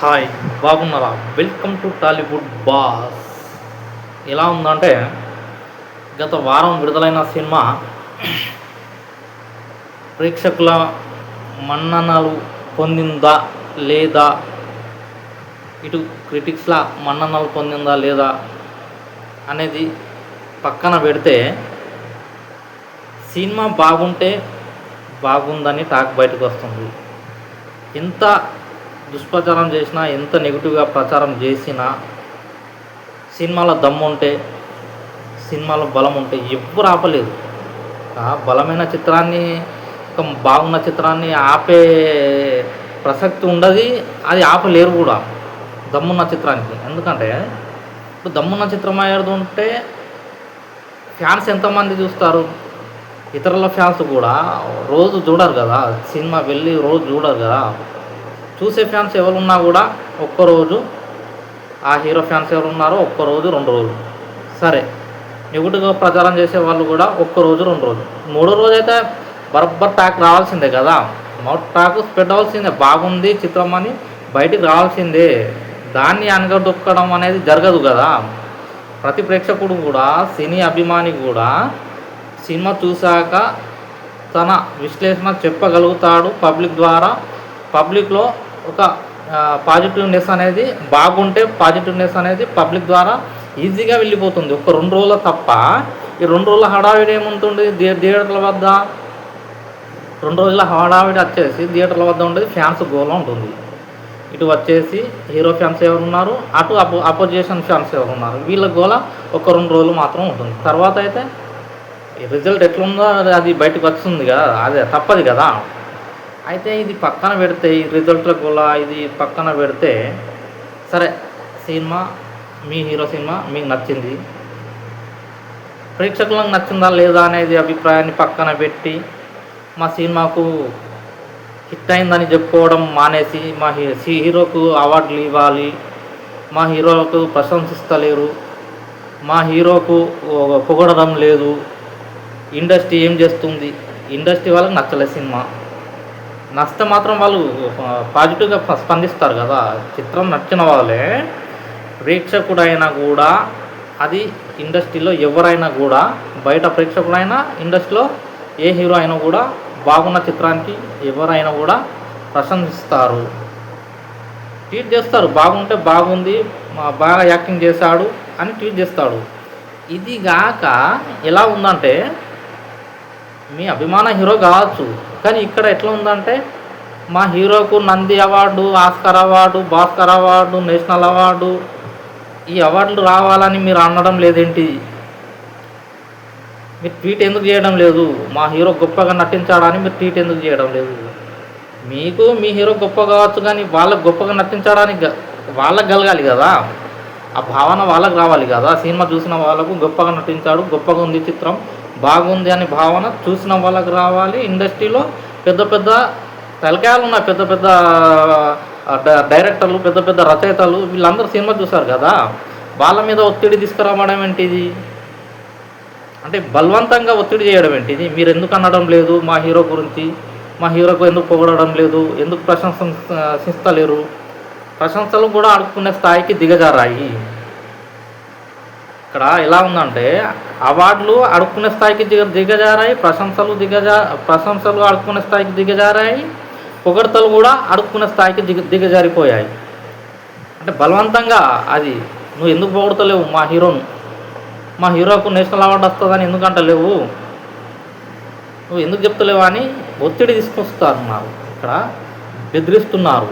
Hi, బాగున్నారా? Welcome to Tollywood boss. ఎలా ఉందంటే, గత వారం విడుదలైన సినిమా ప్రేక్షకుల మన్ననలు పొందిందా లేదా, ఇటు క్రిటిక్స్ల మన్ననలు పొందిందా లేదా అనేది పక్కన పెడితే, సినిమా బాగుంటే బాగుందని టాక్ బయటకు వస్తుంది. ఎంత దుష్ప్రచారం చేసినా, ఎంత నెగిటివ్గా ప్రచారం చేసినా, సినిమాలో దమ్ము ఉంటే, సినిమాలో బలం ఉంటే ఎవ్వరు ఆపలేదు. బలమైన చిత్రాన్ని, ఒక బాగున్న చిత్రాన్ని ఆపే ప్రసక్తి ఉండదు, అది ఆపలేరు కూడా దమ్మున్న చిత్రానికి. ఎందుకంటే ఇప్పుడు దమ్మున్న చిత్రం అయ్యేది ఉంటే ఫ్యాన్స్ ఎంతమంది చూస్తారు? ఇతరుల ఫ్యాన్స్ కూడా రోజు చూడరు కదా, సినిమా వెళ్ళి రోజు చూడరు కదా. చూసే ఫ్యాన్స్ ఎవరున్నా కూడా ఒక్కరోజు, ఆ హీరో ఫ్యాన్స్ ఎవరు ఉన్నారో ఒక్కరోజు 2 రోజులు సరే, నెగిటివ్గా ప్రచారం చేసే వాళ్ళు కూడా ఒక్కరోజు 2 రోజులు, 3వ రోజు అయితే బరబ్బర్ టాక్ రావాల్సిందే కదా. టాక్ స్ప్రెడ్ అవ్వాల్సిందే, బాగుంది చిత్రం అని బయటికి రావాల్సిందే. దాన్ని అనగదొక్కడం అనేది జరగదు కదా. ప్రతి ప్రేక్షకుడు కూడా, సినీ అభిమాని కూడా సినిమా చూశాక తన విశ్లేషణ చెప్పగలుగుతాడు పబ్లిక్ ద్వారా. పబ్లిక్లో ఒక పాజిటివ్నెస్ అనేది, బాగుంటే పాజిటివ్నెస్ అనేది పబ్లిక్ ద్వారా ఈజీగా వెళ్ళిపోతుంది. ఒక 2 రోజుల తప్ప ఈ 2 రోజుల హడావిడి ఏముంటుంది థియేటర్ల వద్ద? 2 రోజుల హడావిడి వచ్చేసి థియేటర్ల వద్ద ఉండేది ఫ్యాన్స్ గోల ఉంటుంది. ఇటు వచ్చేసి హీరో ఫ్యాన్స్ ఎవరున్నారు, అటు అపోజిషన్ ఫ్యాన్స్ ఎవరున్నారు, వీళ్ళ గోల ఒక 2 రోజులు మాత్రం ఉంటుంది. తర్వాత అయితే రిజల్ట్ ఎట్లుందో అది బయటకు వస్తుంది కదా, అదే తప్పదు కదా. అయితే ఇది పక్కన పెడితే, ఈ రిజల్ట్ల గోల ఇది పక్కన పెడితే, సరే సినిమా, మీ హీరో సినిమా మీకు నచ్చింది, ప్రేక్షకులకు నచ్చిందా లేదా అనేది అభిప్రాయాన్ని పక్కన పెట్టి, మా సినిమాకు హిట్ అయిందని చెప్పుకోవడం మానేసి, మా హీరోకు అవార్డులు ఇవ్వాలి, మా హీరోకు ప్రశంసిస్తలేరు, మా హీరోకు పొగడడం లేదు, ఇండస్ట్రీ ఏం చేస్తుంది, ఇండస్ట్రీ వాళ్ళకి నచ్చలేదు సినిమా, నచ్చితే మాత్రం వాళ్ళు పాజిటివ్గా స్పందిస్తారు కదా. చిత్రం నచ్చిన వాళ్ళే, ప్రేక్షకుడైనా కూడా, అది ఇండస్ట్రీలో ఎవరైనా కూడా, బయట ప్రేక్షకుడైనా, ఇండస్ట్రీలో ఏ హీరో అయినా కూడా బాగున్న చిత్రానికి ఎవరైనా కూడా ప్రశంసిస్తారు, ట్వీట్ చేస్తారు. బాగుంటే బాగుంది, బాగా యాక్టింగ్ చేశాడు అని ట్వీట్ చేస్తాడు. ఇది గాక ఎలా ఉందంటే, మీ అభిమాన హీరో కావచ్చు, కానీ ఇక్కడ ఎట్లా ఉందంటే, మా హీరోకు Nandi award, Oscar award, Bhaskar award, national award, ఈ అవార్డులు రావాలని మీరు అనడం లేదేంటి? మీరు ట్వీట్ ఎందుకు చేయడం లేదు? మా హీరో గొప్పగా నటించాడని మీరు ట్వీట్ ఎందుకు చేయడం లేదు? మీకు మీ హీరో గొప్ప కావచ్చు, కానీ వాళ్ళకు గొప్పగా నటించడానికి వాళ్ళకు కలగాలి కదా, ఆ భావన వాళ్ళకు రావాలి కదా. సినిమా చూసిన వాళ్ళకు గొప్పగా నటించాడు, గొప్పగా ఉంది చిత్రం, బాగుంది అనే భావన చూసిన వాళ్ళకి రావాలి. ఇండస్ట్రీలో పెద్ద పెద్ద తలకాయలు ఉన్నాయి, పెద్ద పెద్ద డైరెక్టర్లు, పెద్ద పెద్ద రచయితలు, వీళ్ళందరూ సినిమా చూస్తారు కదా, వాళ్ళ మీద ఒత్తిడి తీసుకురావడం ఏంటిది? అంటే బలవంతంగా ఒత్తిడి చేయడం ఏంటిది? మీరు ఎందుకు అనడం లేదు మా హీరో గురించి, మా హీరోకు ఎందుకు పొగడడం లేదు, ఎందుకు ప్రశంసిస్తలేరు? ప్రశంసలు కూడా అడుక్కునే స్థాయికి దిగజారాయి. ఇక్కడ ఎలా ఉందంటే, అవార్డులు అడుక్కునే స్థాయికి దిగజారాయి, ప్రశంసలు అడుక్కునే స్థాయికి దిగజారాయి, పొగడతలు కూడా అడుక్కునే స్థాయికి దిగజారిపోయాయి. అంటే బలవంతంగా అది, నువ్వు ఎందుకు పొగడతలేవు మా హీరోను, మా హీరోకు నేషనల్ అవార్డు వస్తుందని ఎందుకంటలేవు, నువ్వు ఎందుకు చెప్తలేవు అని ఒత్తిడి తీసుకొస్తున్నారు, ఇక్కడ బెదిరిస్తున్నారు.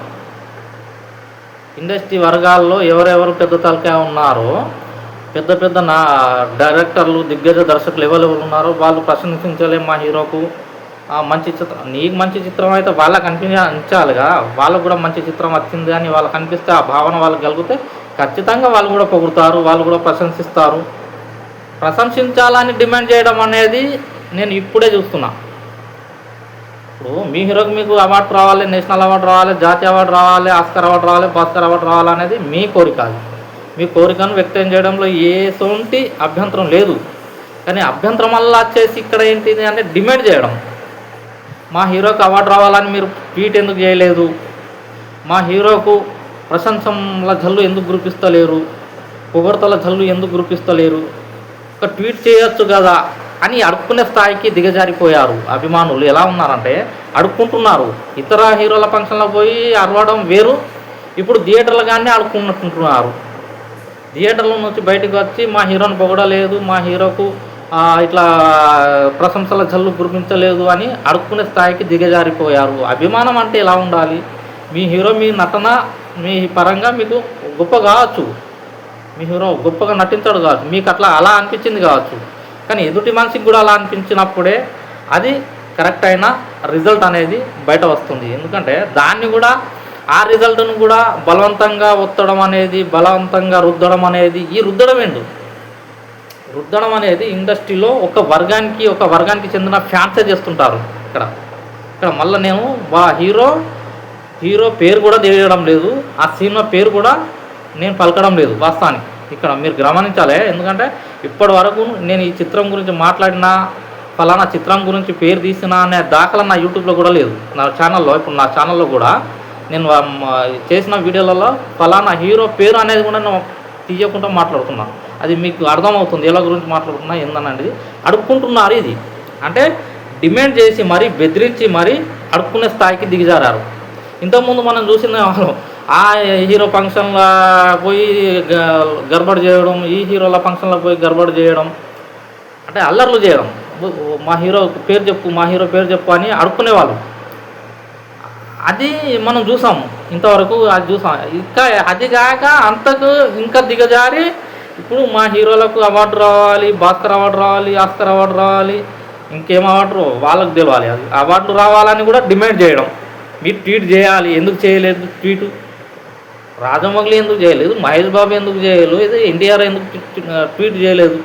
ఇండస్ట్రీ వర్గాల్లో ఎవరెవరు పెద్ద తలకాయ ఉన్నారో, పెద్ద పెద్ద డైరెక్టర్లు, దిగ్గజ దర్శకులు ఎవరెవరు ఉన్నారో వాళ్ళు ప్రశంసించలే మా హీరోకు మంచి చిత్రం. నీకు మంచి చిత్రం అయితే వాళ్ళకి అనిపించాలిగా, వాళ్ళకు కూడా మంచి చిత్రం వచ్చింది అని వాళ్ళకి అనిపిస్తే, ఆ భావన వాళ్ళకి కలిగితే ఖచ్చితంగా వాళ్ళు కూడా పొగుడుతారు, వాళ్ళు కూడా ప్రశంసిస్తారు. ప్రశంసించాలని డిమాండ్ చేయడం అనేది నేను ఇప్పుడే చూస్తున్నా. ఇప్పుడు మీ హీరోకి మీకు అవార్డు రావాలి, నేషనల్ అవార్డు రావాలి, జాతీయ అవార్డు రావాలి, ఆస్కార్ అవార్డు రావాలి, భాస్కర్ అవార్డు రావాలనేది మీ కోరిక. మీ కోరికను వ్యక్తం చేయడంలో సొంటి అభ్యంతరం లేదు. కానీ అభ్యంతరం వల్ల వచ్చేసి ఇక్కడ ఏంటిది అంటే డిమాండ్ చేయడం. మా హీరోకి అవార్డు రావాలని మీరు ట్వీట్ ఎందుకు చేయలేదు, మా హీరోకు ప్రశంసల జల్లు ఎందుకు గురిపిస్తలేరు, పొగడ్తల జల్లు ఎందుకు గురిపిస్తలేరు, ఒక ట్వీట్ చేయొచ్చు కదా అని అడుక్కునే స్థాయికి దిగజారిపోయారు అభిమానులు. ఎలా ఉన్నారంటే అడుక్కుంటున్నారు. ఇతర హీరోల ఫంక్షన్లకు పోయి అరవడం వేరు, ఇప్పుడు థియేటర్లు కానీ అడుక్కుంటున్నారు. థియేటర్ల నుంచి బయటకు వచ్చి మా హీరోని పొగడలేదు, మా హీరోకు ఇట్లా ప్రశంసల జల్లు కురిపించలేదు అని అడుక్కునే స్థాయికి దిగజారిపోయారు. అభిమానం అంటే ఎలా ఉండాలి? మీ హీరో మీ నటన మీ పరంగా మీకు గొప్ప కావచ్చు, మీ హీరో గొప్పగా నటించాడు కావచ్చు, మీకు అలా అనిపించింది కావచ్చు. కానీ ఎదుటి మనిషికి కూడా అలా అనిపించినప్పుడే అది కరెక్ట్ అయిన రిజల్ట్ అనేది బయట వస్తుంది. ఎందుకంటే దాన్ని కూడా ఆ రిజల్ట్ను కూడా బలవంతంగా ఒత్తడం అనేది, బలవంతంగా రుద్దడం అనేది, ఈ రుద్దడం అనేది ఇండస్ట్రీలో ఒక వర్గానికి చెందిన ఫ్యాన్సే చేస్తుంటారు. ఇక్కడ మళ్ళీ నేను హీరో పేరు కూడా తెలియడం లేదు, ఆ సినిమా పేరు కూడా నేను పలకడం లేదు వాస్తవానికి. ఇక్కడ మీరు గమనించాలి. ఎందుకంటే ఇప్పటి వరకు నేను ఈ చిత్రం గురించి మాట్లాడినా, ఫలానా చిత్రం గురించి పేరు తీసిన అనే దాఖలా నా యూట్యూబ్లో కూడా లేదు. నా ఛానల్లో ఇప్పుడు నా ఛానల్లో కూడా నేను చేసిన వీడియోలలో ఫలానా హీరో పేరు అనేది కూడా నేను తీయకుండా మాట్లాడుతున్నాను. అది మీకు అర్థమవుతుంది ఎలా గురించి మాట్లాడుతున్నా ఏందనండి. అడుక్కుంటున్నారు. ఇది అంటే డిమాండ్ చేసి మరీ బెదిరించి మరీ అడుక్కునే స్థాయికి దిగజారారు. ఇంతకుముందు మనం చూసిన ఆ హీరో ఫంక్షన్లో పోయి గర్బడి చేయడం, ఈ హీరోల ఫంక్షన్లో పోయి గర్బడి చేయడం, అంటే అల్లర్లు చేయడం. మా హీరో పేరు చెప్పు అని అడుక్కునేవాళ్ళు. అది మనం చూసాము, ఇంతవరకు అది చూసాం. ఇంకా అది కాక అంతకు ఇంకా దిగజారి ఇప్పుడు మా హీరోలకు అవార్డు రావాలి, భాస్కర్ అవార్డు రావాలి, ఆస్కర్ అవార్డు రావాలి, ఇంకేం అవార్డు వాళ్ళకు తెలియాలి. అది అవార్డు రావాలని కూడా డిమాండ్ చేయడం. మీరు ట్వీట్ చేయాలి, ఎందుకు చేయలేదు ట్వీటు? రాజమౌళి ఎందుకు చేయలేదు, మహేష్ బాబు ఎందుకు చేయలేదు, ఇది ఎన్టీఆర్ ఎందుకు ట్వీట్ చేయలేదు?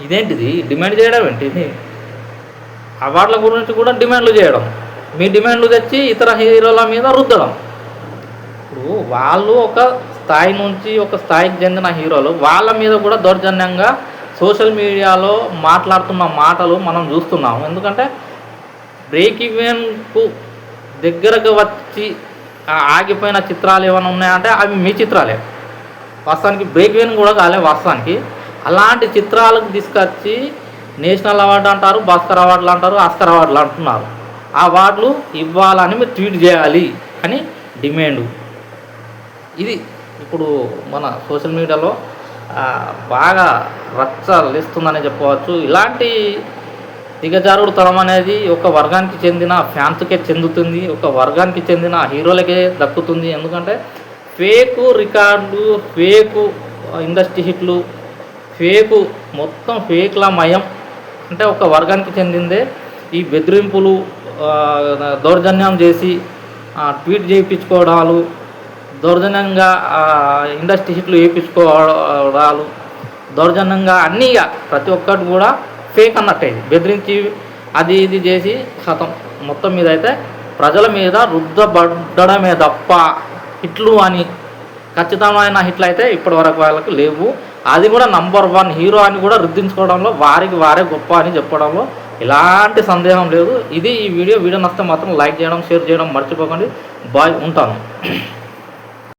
ఇదేంటిది డిమాండ్ చేయడం ఏంటిది? అవార్డుల గురించి కూడా డిమాండ్లు చేయడం, మీ డిమాండ్లు తెచ్చి ఇతర హీరోల మీద రుద్దడం. ఇప్పుడు వాళ్ళు ఒక స్థాయి నుంచి ఒక స్థాయికి చెందిన హీరోలు, వాళ్ళ మీద కూడా దౌర్జన్యంగా సోషల్ మీడియాలో మాట్లాడుతున్న మాటలు మనం చూస్తున్నాము. ఎందుకంటే బ్రేక్ ఈవెన్కు దగ్గరకు వచ్చి ఆగిపోయిన చిత్రాలు ఏమైనా ఉన్నాయంటే అవి మీ చిత్రాలే. వాస్తవానికి బ్రేక్ ఈవెన్ కూడా కాలే వాస్తవానికి. అలాంటి చిత్రాలకు తీసుకొచ్చి నేషనల్ అవార్డు అంటారు, భాస్కర్ అవార్డులు అంటారు, ఆస్కర్ అవార్డులు అంటున్నారు. ఆ అవార్డులు ఇవ్వాలని మీరు ట్వీట్ చేయాలి అని డిమాండు. ఇది ఇప్పుడు మన సోషల్ మీడియాలో బాగా రచ్చలేస్తుందని చెప్పవచ్చు. ఇలాంటి దిగజారుడుతనం అనేది ఒక వర్గానికి చెందిన ఫ్యాన్స్కే చెందుతుంది, ఒక వర్గానికి చెందిన హీరోలకే దక్కుతుంది. ఎందుకంటే ఫేకు రికార్డు, ఫేకు ఇండస్ట్రీ హిట్లు, ఫేకు మొత్తం ఫేక్ల మయం అంటే ఒక వర్గానికి చెందిందే. ఈ బెదిరింపులు, దౌర్జన్యం చేసి ట్వీట్ చేయించుకోవడాలు, దౌర్జన్యంగా ఇండస్ట్రీ హిట్లు వేయించుకోవడాలు, దౌర్జన్యంగా అన్నీ ప్రతి ఒక్కటి కూడా ఫేక్ అన్నట్టే. బెదిరించి అది ఇది చేసి శాతం మొత్తం మీద అయితే ప్రజల మీద రుద్దబడ్డమే తప్ప హిట్లు అని ఖచ్చితమైన హిట్లు అయితే ఇప్పటివరకు వాళ్ళకు లేవు. అది కూడా నంబర్ 1 హీరో అని కూడా రుద్దించుకోవడంలో వారికి వారే గొప్ప అని చెప్పడంలో ఎలాంటి సందేహం లేదు. ఇది ఈ వీడియో నచ్చితే మాత్రం లైక్ చేయడం, షేర్ చేయడం మర్చిపోకండి. బాయ్, ఉంటాను.